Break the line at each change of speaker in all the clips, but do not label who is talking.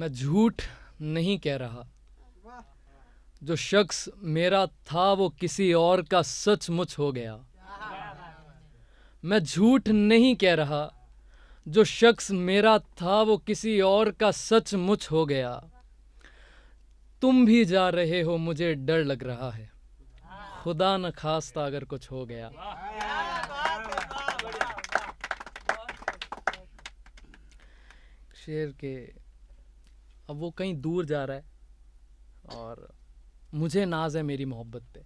मैं झूठ नहीं कह रहा, जो शख्स मेरा था वो किसी और का सचमुच हो गया। मैं झूठ नहीं कह रहा, जो शख्स मेरा था वो किसी और का सचमुच हो गया। तुम भी जा रहे हो, मुझे डर लग रहा है, खुदा न खास्ता अगर कुछ हो गया। शेर के अब वो कहीं दूर जा रहा है और मुझे नाज है मेरी मोहब्बत पे।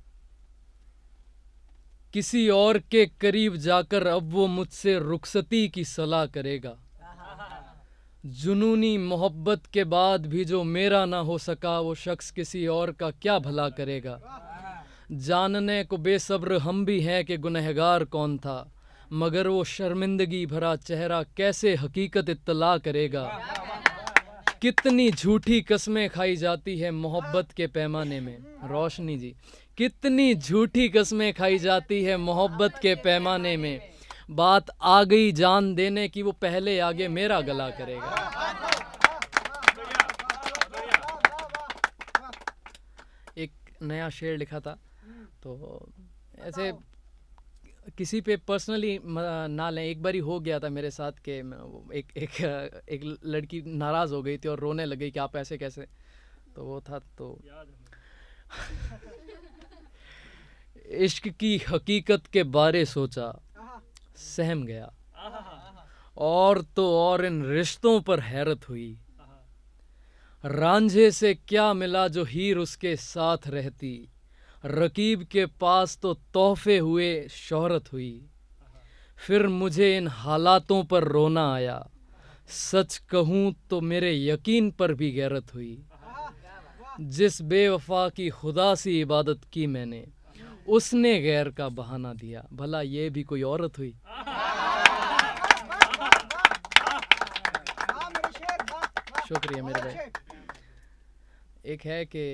किसी और के करीब जाकर अब वो मुझसे रुखसती की सलाह करेगा। जुनूनी मोहब्बत के बाद भी जो मेरा ना हो सका, वो शख्स किसी और का क्या भला करेगा। जानने को बेसब्र हम भी हैं कि गुनहगार कौन था, मगर वो शर्मिंदगी भरा चेहरा कैसे हकीकत इत्तला करेगा। कितनी झूठी कस्में खाई जाती है मोहब्बत के पैमाने में। रोशनी जी, कितनी झूठी कस्में खाई जाती है मोहब्बत के पैमाने में। बात आ गई जान देने की, वो पहले आगे मेरा गला करेगा। एक नया शेर लिखा था, तो ऐसे किसी पे पर्सनली ना लें। एक बारी हो गया था मेरे साथ कि एक लड़की नाराज़ हो गई थी और रोने लगी कि आप ऐसे कैसे, तो वो था तो इश्क की हकीकत के बारे सोचा, सहम गया, और तो और इन रिश्तों पर हैरत हुई। रांझे से क्या मिला जो हीर उसके साथ रहती, रकीब के पास तो तोहफे हुए शोहरत हुई। फिर मुझे इन हालातों पर रोना आया, सच कहूँ तो मेरे यकीन पर भी गैरत हुई। जिस बेवफा की खुदा सी इबादत की मैंने, उसने गैर का बहाना दिया, भला ये भी कोई औरत हुई। शुक्रिया मेरे भाई। एक है कि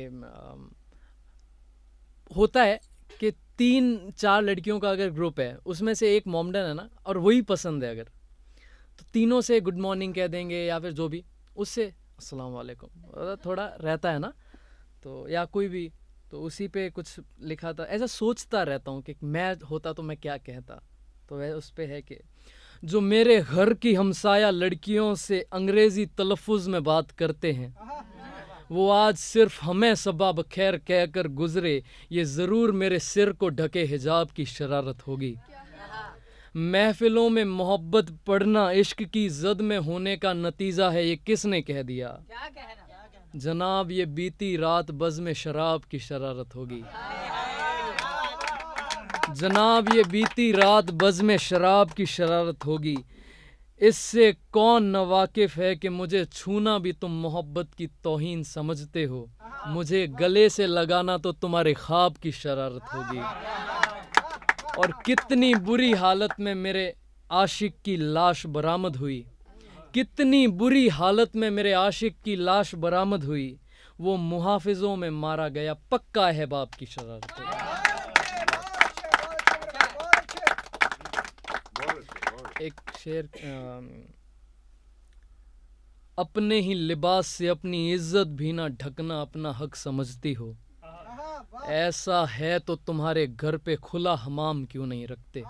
होता है कि 3-4 लड़कियों का अगर ग्रुप है, उसमें से एक मोमडन है ना, और वही पसंद है अगर, तो तीनों से गुड मॉर्निंग कह देंगे या फिर जो भी, उससे अस्सलाम वालेकुम थोड़ा रहता है ना, तो या कोई भी, तो उसी पे कुछ लिखा था। ऐसा सोचता रहता हूँ कि मैं होता तो मैं क्या कहता। तो वह उस पे है कि जो मेरे घर की हमसाया लड़कियों से अंग्रेज़ी तलफ़ुज़ में बात करते हैं, वो आज सिर्फ हमें सबा बखैर कहकर गुजरे, ये ज़रूर मेरे सिर को ढके हिजाब की शरारत होगी। महफिलों में मोहब्बत पढ़ना इश्क की जद में होने का नतीजा है, ये किसने कह दिया। जनाब ये बीती रात बज़ में शराब की शरारत होगी। जनाब ये बीती रात बज़ में शराब की शरारत होगी। इससे कौन नवाकिफ़ है कि मुझे छूना भी तुम मोहब्बत की तौहीन समझते हो, मुझे गले से लगाना तो तुम्हारे ख्वाब की शरारत होगी। और कितनी बुरी हालत में मेरे आशिक की लाश बरामद हुई, कितनी बुरी हालत में मेरे आशिक की लाश बरामद हुई, वो मुहाफिजों में मारा गया, पक्का है बाप की शरारत होगी। एक शेर, अपने ही लिबास से अपनी इज्जत भी ना ढकना अपना हक समझती हो, ऐसा है तो तुम्हारे घर पे खुला हमाम क्यों नहीं रखते।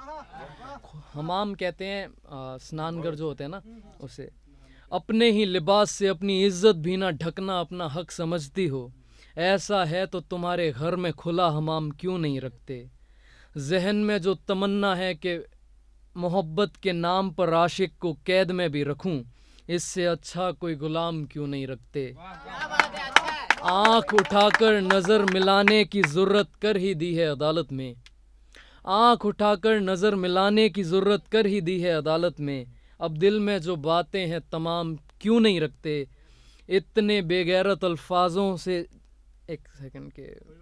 हमाम कहते हैं स्नानघर जो होते हैं ना, उसे। अपने ही लिबास से अपनी इज्जत भी ना ढकना अपना हक समझती हो, ऐसा है तो तुम्हारे घर में खुला हमाम क्यों नहीं रखते। जहन में जो तमन्ना है कि मोहब्बत के नाम पर आशिक को कैद में भी रखूं, इससे अच्छा कोई गुलाम क्यों नहीं रखते। आंख उठाकर नजर मिलाने की जरूरत कर ही दी है अदालत में, आंख उठाकर नजर मिलाने की जरूरत कर ही दी है अदालत में। अब दिल में जो बातें हैं तमाम क्यों नहीं रखते। इतने बेगैरत अल्फाजों से, एक सेकंड के,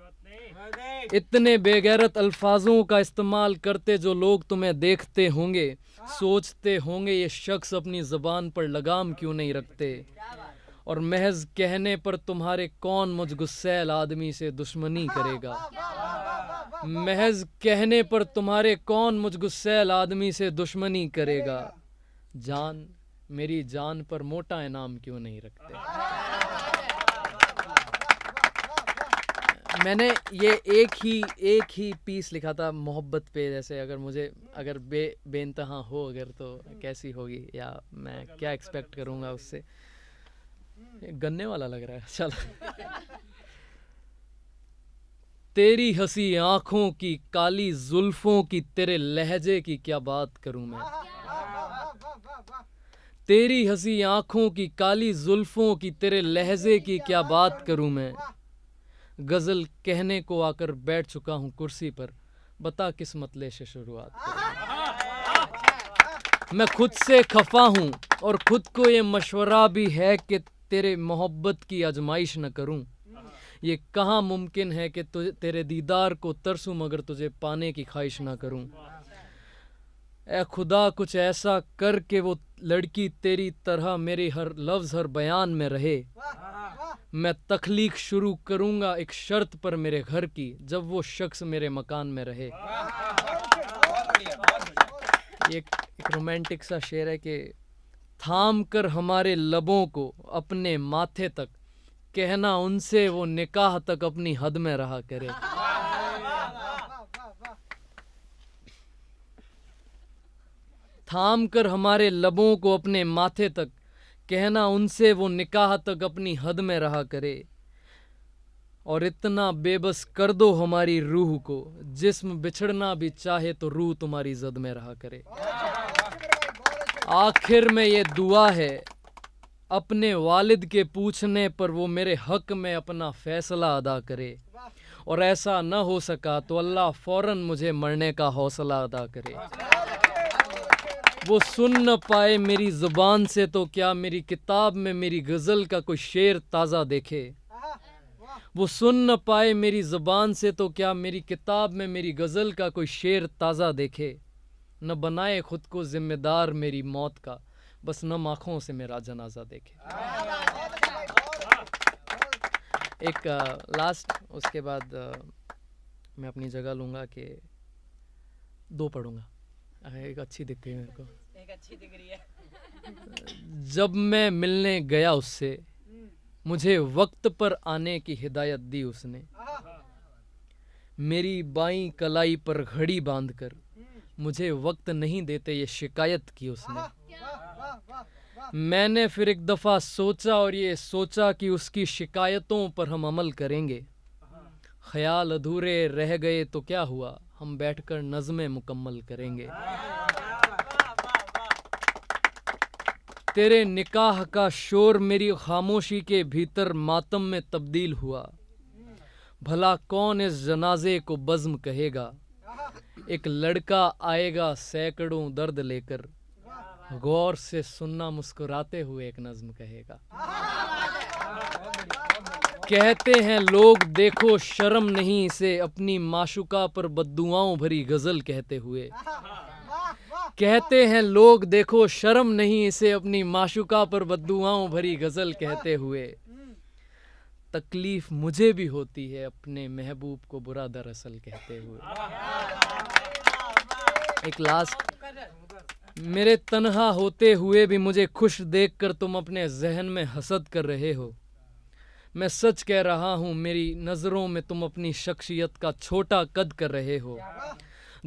इतने बेगैरत अल्फाजों का इस्तेमाल करते जो लोग तुम्हें देखते होंगे, सोचते होंगे ये शख्स अपनी ज़बान पर लगाम क्यों नहीं रखते। और महज कहने पर तुम्हारे कौन मुझ गुस्सैल आदमी से दुश्मनी करेगा। महज कहने पर तुम्हारे कौन मुझ गुस्सैल आदमी से दुश्मनी करेगा। जान मेरी जान पर मोटा इनाम क्यों नहीं रखते। मैंने ये एक ही पीस लिखा था मोहब्बत पे, जैसे अगर बेइंतहा हो अगर तो कैसी होगी, या मैं क्या एक्सपेक्ट करूँगा उससे। ये गन्ने वाला लग रहा है। चलो। तेरी हंसी आंखों की काली जुल्फों की तेरे लहजे की क्या बात करूं मैं। तेरी हंसी आंखों की काली जुल्फों की तेरे लहजे की क्या बात करूं मैं। गजल कहने को आकर बैठ चुका हूं कुर्सी पर, बता किस मतले से शुरुआत करूं। मैं खुद से खफा हूं और खुद को ये मशवरा भी है कि तेरे मोहब्बत की आजमाइश न करूं। ये कहाँ मुमकिन है कि तेरे दीदार को तरसूं मगर तुझे पाने की ख्वाहिश ना करूं। ए खुदा कुछ ऐसा कर के वो लड़की तेरी तरह मेरे हर लफ्ज़ हर बयान में रहे। मैं तख्लीक शुरू करूंगा एक शर्त पर मेरे घर की, जब वो शख्स मेरे मकान में रहे। ये एक रोमांटिक सा शेर है कि थाम कर हमारे लबों को अपने माथे तक, कहना उनसे वो निकाह तक अपनी हद में रहा करे। थाम कर हमारे लबों को अपने माथे तक, कहना उनसे वो निकाह तक अपनी हद में रहा करे। और इतना बेबस कर दो हमारी रूह को, जिस्म बिछड़ना भी चाहे तो रूह तुम्हारी जद में रहा करे। आखिर में ये दुआ है अपने वालिद के पूछने पर वो मेरे हक में अपना फैसला अदा करे। और ऐसा न हो सका तो अल्लाह फौरन मुझे मरने का हौसला अदा करे। वो सुन न पाए मेरी ज़ुबान से तो क्या मेरी किताब में मेरी गज़ल का कोई शेर ताज़ा देखे। वो सुन न पाए मेरी ज़ुबान से तो क्या मेरी किताब में मेरी गज़ल का कोई शेर ताज़ा देखे। न बनाए खुद को ज़िम्मेदार मेरी मौत का, बस नम आँखों से मेरा जनाजा देखे। एक लास्ट, उसके बाद मैं अपनी जगह लूँगा कि 2 पढ़ूँगा। एक अच्छी दिख गई मेरे को,
एक अच्छी दिख रही है।
जब मैं मिलने गया उससे, मुझे वक्त पर आने की हिदायत दी उसने। मेरी बाईं कलाई पर घड़ी बांधकर मुझे वक्त नहीं देते ये शिकायत की उसने। मैंने फिर एक दफ़ा सोचा और ये सोचा कि उसकी शिकायतों पर हम अमल करेंगे। ख्याल अधूरे रह गए तो क्या हुआ, हम बैठकर नज़्में मुकम्मल करेंगे। तेरे निकाह का शोर मेरी खामोशी के भीतर मातम में तब्दील हुआ। भला कौन इस जनाजे को बज़्म कहेगा। एक लड़का आएगा सैकड़ों दर्द लेकर, गौर से सुनना मुस्कुराते हुए एक नज़्म कहेगा। कहते हैं लोग देखो शर्म नहीं इसे, अपनी माशुका पर बद्दुआओं भरी गज़ल कहते हुए। कहते हैं लोग देखो शर्म नहीं इसे, अपनी माशुका पर बद्दुआओं भरी गज़ल कहते हुए। तकलीफ मुझे भी होती है अपने महबूब को बुरा दरअसल कहते हुए। एक लास्ट, मेरे तन्हा होते हुए भी मुझे खुश देखकर तुम अपने जहन में हसद कर रहे हो। मैं सच कह रहा हूँ, मेरी नज़रों में तुम अपनी शख्सियत का छोटा कद कर रहे हो।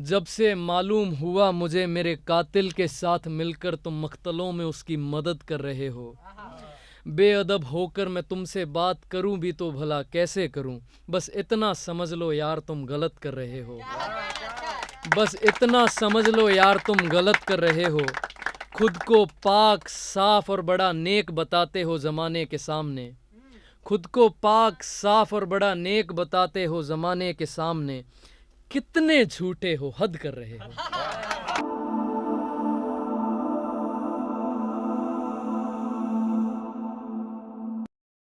जब से मालूम हुआ मुझे मेरे कातिल के साथ मिलकर तुम मख्तलों में उसकी मदद कर रहे हो। बेअदब होकर मैं तुमसे बात करूं भी तो भला कैसे करूं। बस इतना समझ लो यार तुम गलत कर रहे हो। बस इतना समझ लो यार तुम गलत कर रहे हो। खुद को पाक साफ और बड़ा नेक बताते हो ज़माने के सामने। खुद को पाक साफ और बड़ा नेक बताते हो ज़माने के सामने। कितने झूठे हो, हद कर रहे हो।